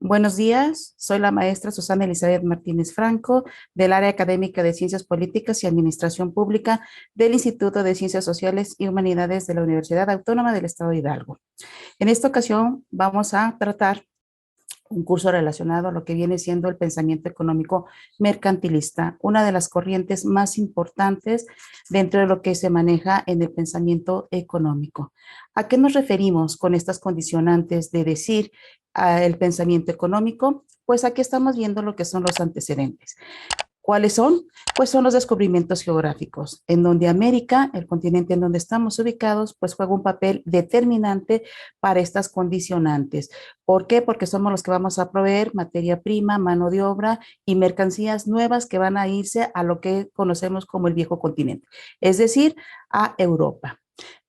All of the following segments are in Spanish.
Buenos días, soy la maestra Susana Elizabeth Martínez Franco del área académica de Ciencias Políticas y Administración Pública del Instituto de Ciencias Sociales y Humanidades de la Universidad Autónoma del Estado de Hidalgo. En esta ocasión vamos a tratar un curso relacionado a lo que viene siendo el pensamiento económico mercantilista, una de las corrientes más importantes dentro de lo que se maneja en el pensamiento económico. ¿A qué nos referimos con estas condicionantes de decir el pensamiento económico? Pues aquí estamos viendo lo que son los antecedentes. ¿Cuáles son? Pues son los descubrimientos geográficos, en donde América, el continente en donde estamos ubicados, pues juega un papel determinante para estas condicionantes. ¿Por qué? Porque somos los que vamos a proveer materia prima, mano de obra y mercancías nuevas que van a irse a lo que conocemos como el viejo continente, es decir, a Europa.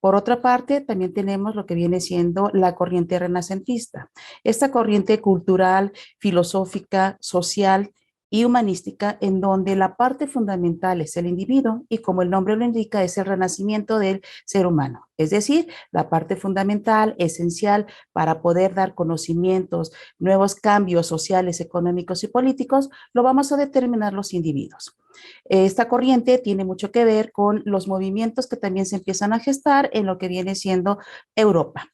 Por otra parte, también tenemos lo que viene siendo la corriente renacentista. Esta corriente cultural, filosófica, social y humanística, en donde la parte fundamental es el individuo y como el nombre lo indica, es el renacimiento del ser humano. Es decir, la parte fundamental, esencial para poder dar conocimientos, nuevos cambios sociales, económicos y políticos, lo vamos a determinar los individuos. Esta corriente tiene mucho que ver con los movimientos que también se empiezan a gestar en lo que viene siendo Europa.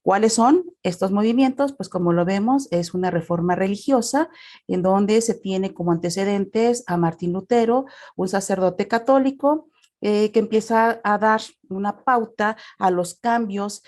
¿Cuáles son estos movimientos? Pues como lo vemos, es una reforma religiosa en donde se tiene como antecedentes a Martín Lutero, un sacerdote católico que empieza a dar una pauta a los cambios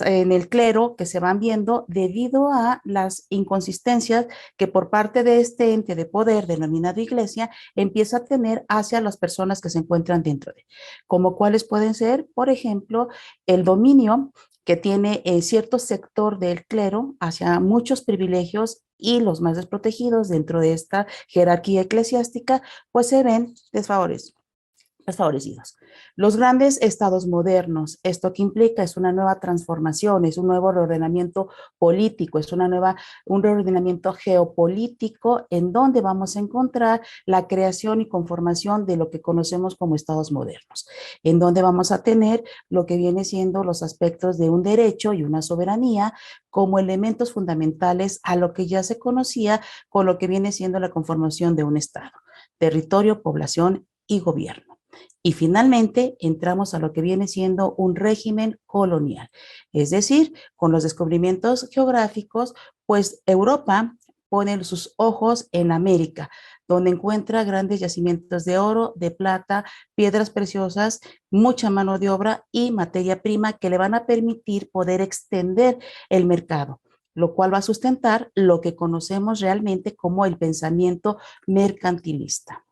en el clero que se van viendo debido a las inconsistencias que por parte de este ente de poder denominado iglesia empieza a tener hacia las personas que se encuentran dentro de, como cuáles pueden ser, por ejemplo, el dominio que tiene cierto sector del clero hacia muchos privilegios y los más desprotegidos dentro de esta jerarquía eclesiástica, pues se ven desfavorecidos. Los grandes estados modernos, esto que implica es una nueva transformación, es un nuevo reordenamiento político, es un reordenamiento geopolítico en donde vamos a encontrar la creación y conformación de lo que conocemos como estados modernos, en donde vamos a tener lo que viene siendo los aspectos de un derecho y una soberanía como elementos fundamentales a lo que ya se conocía con lo que viene siendo la conformación de un estado, territorio, población y gobierno. Y finalmente entramos a lo que viene siendo un régimen colonial, es decir, con los descubrimientos geográficos, pues Europa pone sus ojos en América, donde encuentra grandes yacimientos de oro, de plata, piedras preciosas, mucha mano de obra y materia prima que le van a permitir poder extender el mercado, lo cual va a sustentar lo que conocemos realmente como el pensamiento mercantilista.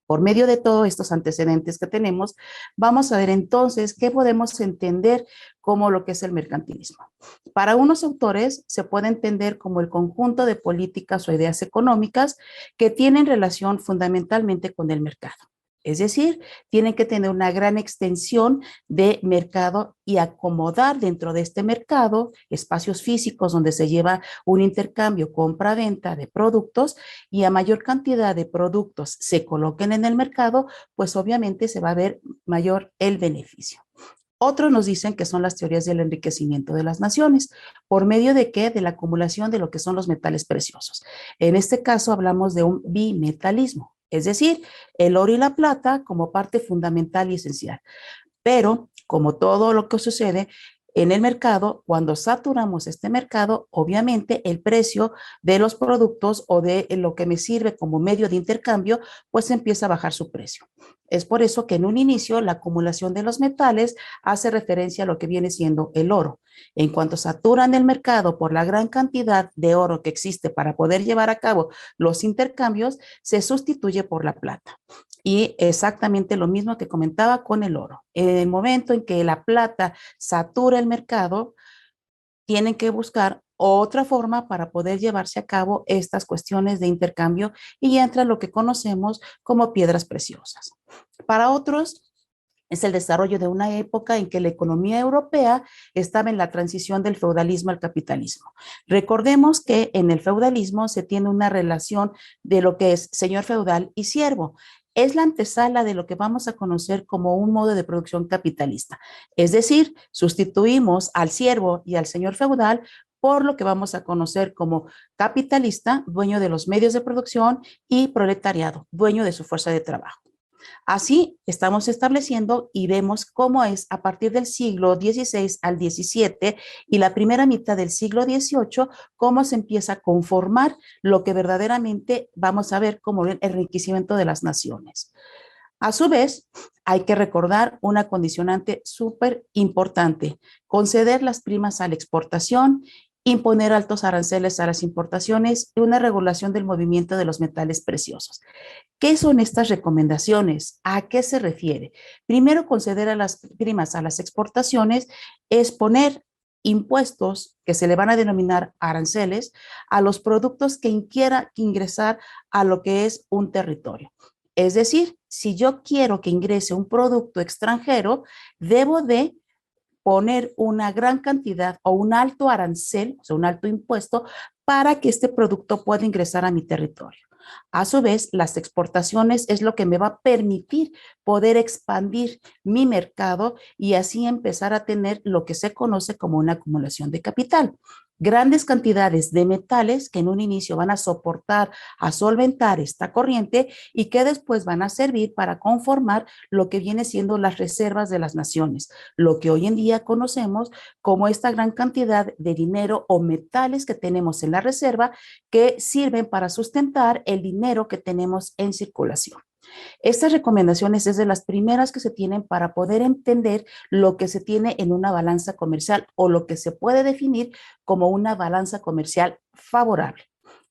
Por medio de todos estos antecedentes que tenemos, vamos a ver entonces qué podemos entender como lo que es el mercantilismo. Para unos autores se puede entender como el conjunto de políticas o ideas económicas que tienen relación fundamentalmente con el mercado. Es decir, tienen que tener una gran extensión de mercado y acomodar dentro de este mercado espacios físicos donde se lleva un intercambio, compra-venta de productos y a mayor cantidad de productos se coloquen en el mercado, pues obviamente se va a ver mayor el beneficio. Otros nos dicen que son las teorías del enriquecimiento de las naciones. ¿Por medio de qué? De la acumulación de lo que son los metales preciosos. En este caso hablamos de un bimetalismo, es decir, el oro y la plata como parte fundamental y esencial. Pero, como todo lo que sucede en el mercado, cuando saturamos este mercado, obviamente el precio de los productos o de lo que me sirve como medio de intercambio, pues empieza a bajar su precio. Es por eso que en un inicio la acumulación de los metales hace referencia a lo que viene siendo el oro. En cuanto saturan el mercado por la gran cantidad de oro que existe para poder llevar a cabo los intercambios, se sustituye por la plata. Y exactamente lo mismo que comentaba con el oro. En el momento en que la plata satura el mercado, tienen que buscar otra forma para poder llevarse a cabo estas cuestiones de intercambio y entra lo que conocemos como piedras preciosas. Para otros, es el desarrollo de una época en que la economía europea estaba en la transición del feudalismo al capitalismo. Recordemos que en el feudalismo se tiene una relación de lo que es señor feudal y siervo. Es la antesala de lo que vamos a conocer como un modo de producción capitalista. Es decir, sustituimos al siervo y al señor feudal por lo que vamos a conocer como capitalista, dueño de los medios de producción, y proletariado, dueño de su fuerza de trabajo. Así estamos estableciendo y vemos cómo es a partir del siglo XVI al XVII y la primera mitad del siglo XVIII, cómo se empieza a conformar lo que verdaderamente vamos a ver como el enriquecimiento de las naciones. A su vez, hay que recordar una condicionante súper importante: conceder las primas a la exportación, imponer altos aranceles a las importaciones y una regulación del movimiento de los metales preciosos. ¿Qué son estas recomendaciones? ¿A qué se refiere? Primero, conceder a las primas a las exportaciones es poner impuestos que se le van a denominar aranceles a los productos que quiera ingresar a lo que es un territorio. Es decir, si yo quiero que ingrese un producto extranjero, debo de poner una gran cantidad o un alto arancel, o sea, un alto impuesto, para que este producto pueda ingresar a mi territorio. A su vez, las exportaciones es lo que me va a permitir poder expandir mi mercado y así empezar a tener lo que se conoce como una acumulación de capital. Grandes cantidades de metales que en un inicio van a soportar, a solventar esta corriente y que después van a servir para conformar lo que viene siendo las reservas de las naciones, lo que hoy en día conocemos como esta gran cantidad de dinero o metales que tenemos en la reserva que sirven para sustentar el dinero que tenemos en circulación. Estas recomendaciones es de las primeras que se tienen para poder entender lo que se tiene en una balanza comercial o lo que se puede definir como una balanza comercial favorable.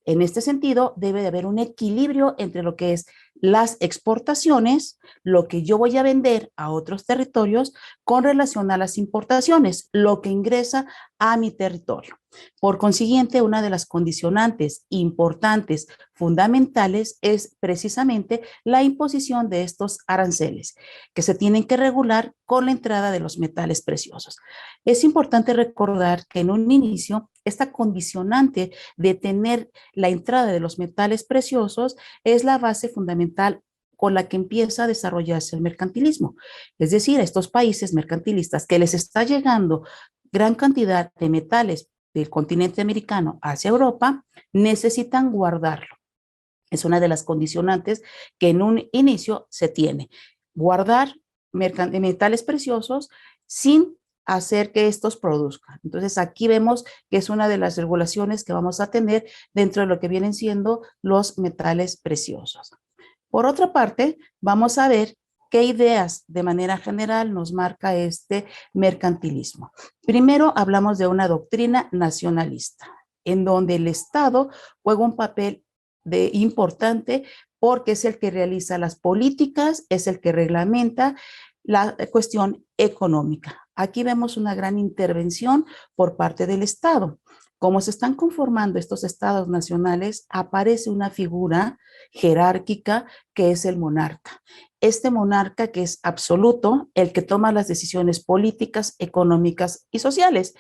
En este sentido, debe de haber un equilibrio entre lo que es las exportaciones, lo que yo voy a vender a otros territorios, con relación a las importaciones, lo que ingresa a mi territorio. Por consiguiente, una de las condicionantes importantes, fundamentales, es precisamente la imposición de estos aranceles, que se tienen que regular con la entrada de los metales preciosos. Es importante recordar que en un inicio, esta condicionante de tener la entrada de los metales preciosos es la base fundamental con la que empieza a desarrollarse el mercantilismo. Es decir, a estos países mercantilistas que les está llegando gran cantidad de metales del continente americano hacia Europa, necesitan guardarlo. Es una de las condicionantes que en un inicio se tiene. Guardar metales preciosos sin hacer que estos produzcan. Entonces aquí vemos que es una de las regulaciones que vamos a tener dentro de lo que vienen siendo los metales preciosos. Por otra parte, vamos a ver qué ideas de manera general nos marca este mercantilismo. Primero hablamos de una doctrina nacionalista, en donde el Estado juega un papel importante porque es el que realiza las políticas, es el que reglamenta la cuestión económica. Aquí vemos una gran intervención por parte del Estado. Como se están conformando estos estados nacionales, aparece una figura jerárquica que es el monarca. Este monarca que es absoluto, el que toma las decisiones políticas, económicas y sociales.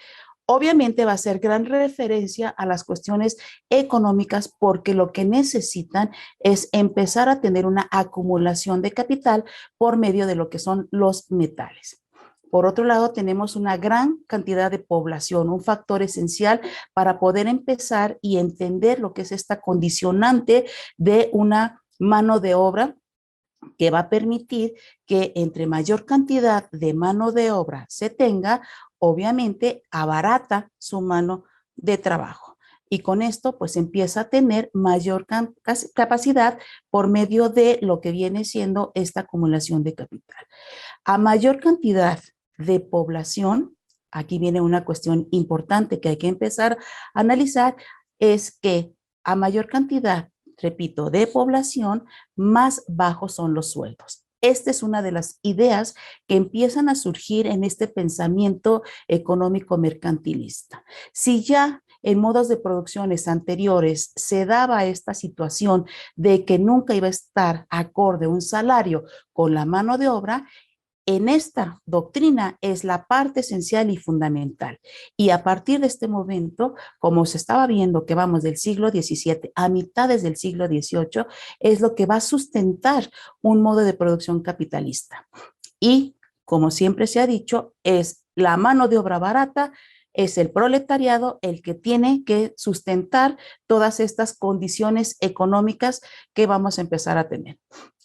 Obviamente va a ser gran referencia a las cuestiones económicas porque lo que necesitan es empezar a tener una acumulación de capital por medio de lo que son los metales. Por otro lado, tenemos una gran cantidad de población, un factor esencial para poder empezar y entender lo que es esta condicionante de una mano de obra que va a permitir que entre mayor cantidad de mano de obra se tenga, obviamente abarata su mano de trabajo. Y con esto pues empieza a tener mayor capacidad por medio de lo que viene siendo esta acumulación de capital. A mayor cantidad de población, aquí viene una cuestión importante que hay que empezar a analizar, es que a mayor cantidad, repito, de población, más bajos son los sueldos. Esta es una de las ideas que empiezan a surgir en este pensamiento económico mercantilista. Si ya en modos de producciones anteriores se daba esta situación de que nunca iba a estar acorde un salario con la mano de obra, en esta doctrina es la parte esencial y fundamental. Y a partir de este momento, como se estaba viendo que vamos del siglo XVII a mitades del siglo XVIII, es lo que va a sustentar un modo de producción capitalista. Y como siempre se ha dicho, es la mano de obra barata es el proletariado el que tiene que sustentar todas estas condiciones económicas que vamos a empezar a tener.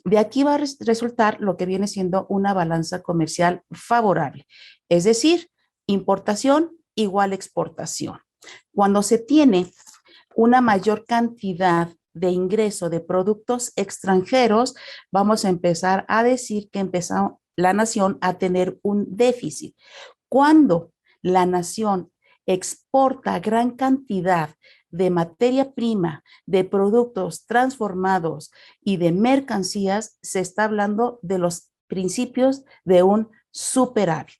De aquí va a resultar lo que viene siendo una balanza comercial favorable, es decir, importación igual exportación. Cuando se tiene una mayor cantidad de ingreso de productos extranjeros, vamos a empezar a decir que empezó la nación a tener un déficit. Cuando la nación exporta gran cantidad de materia prima, de productos transformados y de mercancías, se está hablando de los principios de un superávit.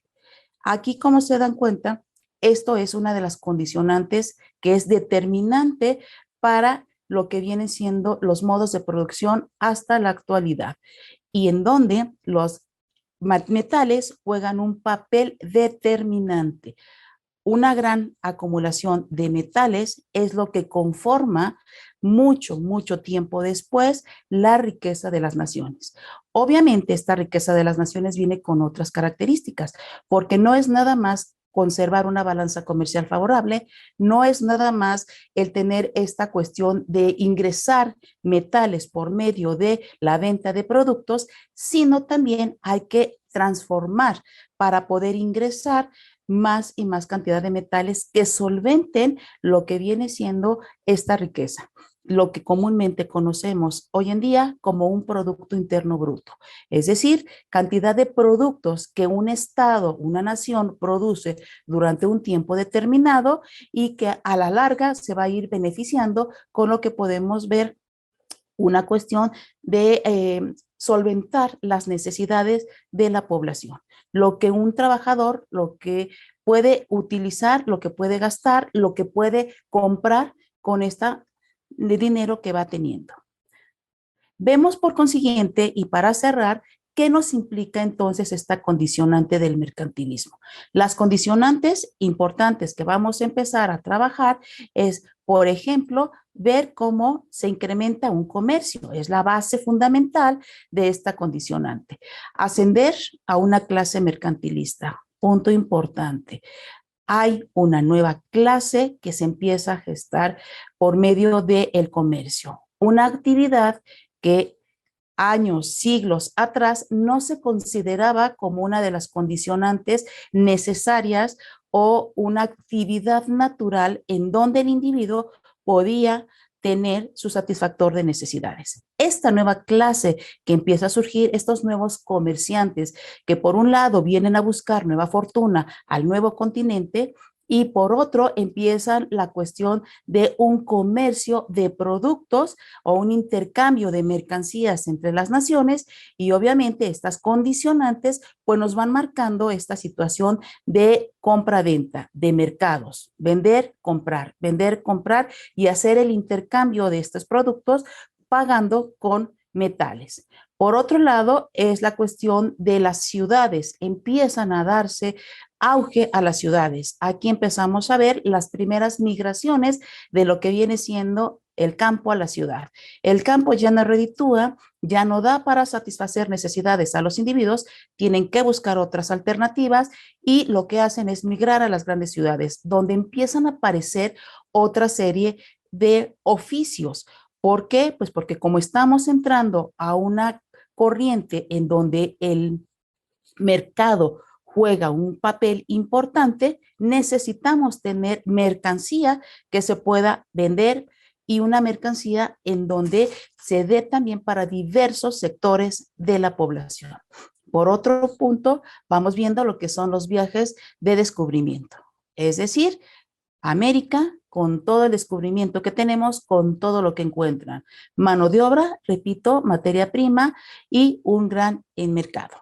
Aquí, como se dan cuenta, esto es una de las condicionantes que es determinante para lo que vienen siendo los modos de producción hasta la actualidad y en donde los metales juegan un papel determinante. Una gran acumulación de metales es lo que conforma mucho tiempo después la riqueza de las naciones. Obviamente esta riqueza de las naciones viene con otras características, porque no es nada más conservar una balanza comercial favorable, no es nada más el tener esta cuestión de ingresar metales por medio de la venta de productos, sino también hay que transformar para poder ingresar más y más cantidad de metales que solventen lo que viene siendo esta riqueza, lo que comúnmente conocemos hoy en día como un Producto Interno Bruto, es decir, cantidad de productos que un estado, una nación produce durante un tiempo determinado y que a la larga se va a ir beneficiando con lo que podemos ver una cuestión de solventar las necesidades de la población. Lo que un trabajador, lo que puede utilizar, lo que puede gastar, lo que puede comprar con este dinero que va teniendo. Vemos por consiguiente, y para cerrar, ¿qué nos implica entonces esta condicionante del mercantilismo? Las condicionantes importantes que vamos a empezar a trabajar es, por ejemplo, ver cómo se incrementa un comercio. Es la base fundamental de esta condicionante. Ascender a una clase mercantilista. Punto importante. Hay una nueva clase que se empieza a gestar por medio del comercio. Una actividad que años, siglos atrás no se consideraba como una de las condicionantes necesarias o una actividad natural en donde el individuo podía tener su satisfactor de necesidades. Esta nueva clase que empieza a surgir, estos nuevos comerciantes que por un lado vienen a buscar nueva fortuna al nuevo continente, y por otro empieza la cuestión de un comercio de productos o un intercambio de mercancías entre las naciones, y obviamente estas condicionantes pues nos van marcando esta situación de compra-venta, de mercados, vender, comprar y hacer el intercambio de estos productos pagando con metales. Por otro lado, es la cuestión de las ciudades. Empiezan a darse auge a las ciudades. Aquí empezamos a ver las primeras migraciones de lo que viene siendo el campo a la ciudad. El campo ya no reditúa, ya no da para satisfacer necesidades a los individuos, tienen que buscar otras alternativas y lo que hacen es migrar a las grandes ciudades, donde empiezan a aparecer otra serie de oficios. ¿Por qué? Pues porque como estamos entrando a una corriente en donde el mercado juega un papel importante, necesitamos tener mercancía que se pueda vender y una mercancía en donde se dé también para diversos sectores de la población. Por otro punto, vamos viendo lo que son los viajes de descubrimiento, es decir, América con todo el descubrimiento que tenemos, con todo lo que encuentran. Mano de obra, repito, materia prima y un gran mercado.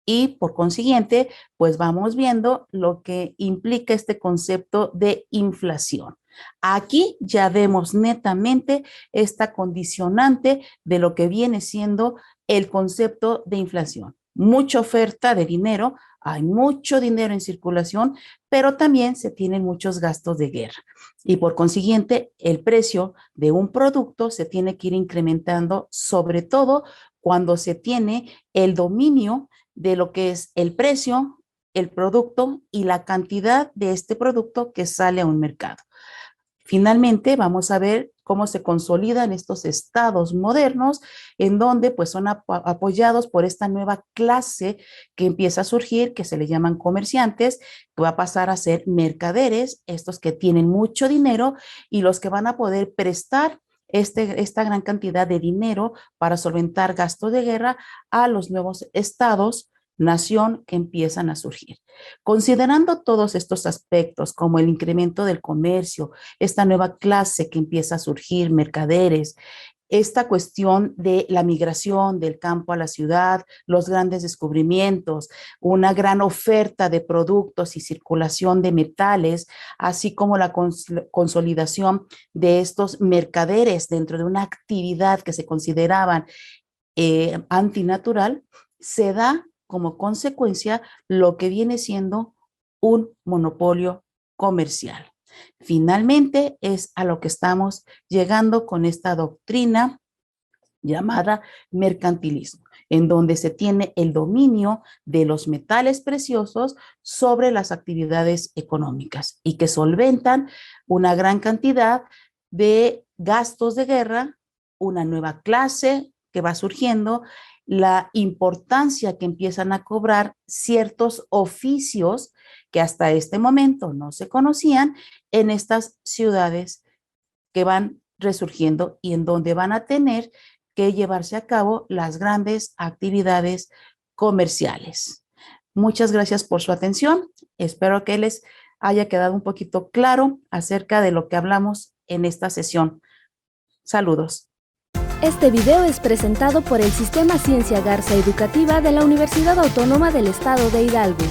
Y por consiguiente, pues vamos viendo lo que implica este concepto de inflación. Aquí ya vemos netamente esta condicionante de lo que viene siendo el concepto de inflación. Mucha oferta de dinero, hay mucho dinero en circulación, pero también se tienen muchos gastos de guerra. Y por consiguiente, el precio de un producto se tiene que ir incrementando, sobre todo cuando se tiene el dominio de lo que es el precio, el producto y la cantidad de este producto que sale a un mercado. Finalmente, vamos a ver cómo se consolidan estos estados modernos, en donde pues son apoyados por esta nueva clase que empieza a surgir, que se le llaman comerciantes, que va a pasar a ser mercaderes, estos que tienen mucho dinero y los que van a poder prestar esta gran cantidad de dinero para solventar gastos de guerra a los nuevos estados nación que empiezan a surgir. Considerando todos estos aspectos como el incremento del comercio, esta nueva clase que empieza a surgir, mercaderes, esta cuestión de la migración del campo a la ciudad, los grandes descubrimientos, una gran oferta de productos y circulación de metales, así como la consolidación de estos mercaderes dentro de una actividad que se consideraban antinatural, se da como consecuencia lo que viene siendo un monopolio comercial. Finalmente es a lo que estamos llegando con esta doctrina llamada mercantilismo, en donde se tiene el dominio de los metales preciosos sobre las actividades económicas y que solventan una gran cantidad de gastos de guerra, una nueva clase que va surgiendo, la importancia que empiezan a cobrar ciertos oficios que hasta este momento no se conocían en estas ciudades que van resurgiendo y en donde van a tener que llevarse a cabo las grandes actividades comerciales. Muchas gracias por su atención. Espero que les haya quedado un poquito claro acerca de lo que hablamos en esta sesión. Saludos. Este video es presentado por el Sistema Ciencia Garza Educativa de la Universidad Autónoma del Estado de Hidalgo.